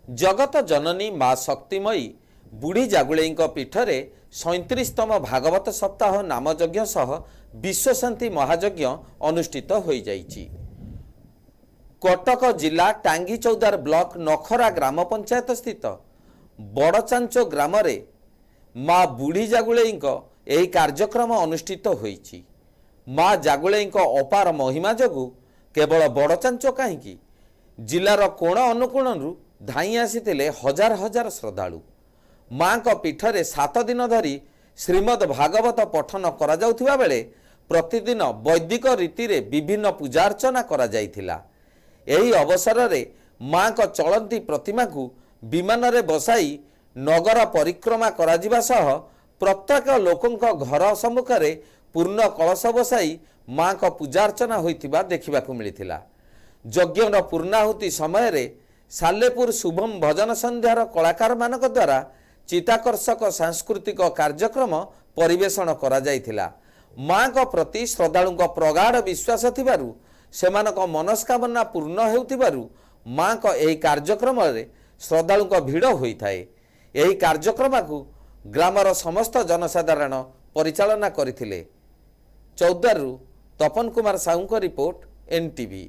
जगत जननी माँ शक्तिमयी बुढ़ी जागुले पीठरे 37तम भागवत सप्ताह नामयज्ञ सह विश्वशांति महायज्ञ अनुष्ठित हो जाइछि। कटक जिला टांगी चौदार ब्लॉक नखरा ग्राम पंचायत स्थित बड़चांचो ग्राम रे माँ बुढ़ी जागुले यही कार्यक्रम अनुष्ठित होइछि। माँ जागुले अपार महिमा जोगु केवल बड़चांचो कहीं जिलार कोण अनुकोणरू धाई आसीथिले हजार हजार श्रद्धालु। माँ को पीठरे 7 दिन धरी श्रीमद् भागवत पठन करा जाउथिबा बेले प्रतिदिन वैदिक रीति रे विभिन्न पूजार्चना करा जाइथिला। एही अवसर रे माँ को चलंती प्रतिमा को विमान रे बसाई नगर परिक्रमा करा जिबा सह प्रत्येक लोकंक घर सम्मुखरे पूर्ण कलश बसाई माँ को पूजार्चना होइथिबा देखिबाकू मिलिथिला। यज्ञर पूर्णाहुति समय रे सालेपुर शुभम भजन संध्यार कलाकार मानक द्वारा चिताकर्षक सांस्कृतिक कार्यक्रम परिवेषण करा जाइथिला। माँ को प्रति श्रद्धालुंक प्रगाढ़ विश्वास थिबारु सेमानक मनस्कामना पूर्ण हेउथिबारु माँ को एही कार्यक्रम रे श्रद्धालुंक भिड़ होइथाए। एही कार्यक्रम को ग्रामर समस्त जनसाधारण परिचालना करथिले। चौदारु तपन कुमार साहू रिपोर्ट NTV।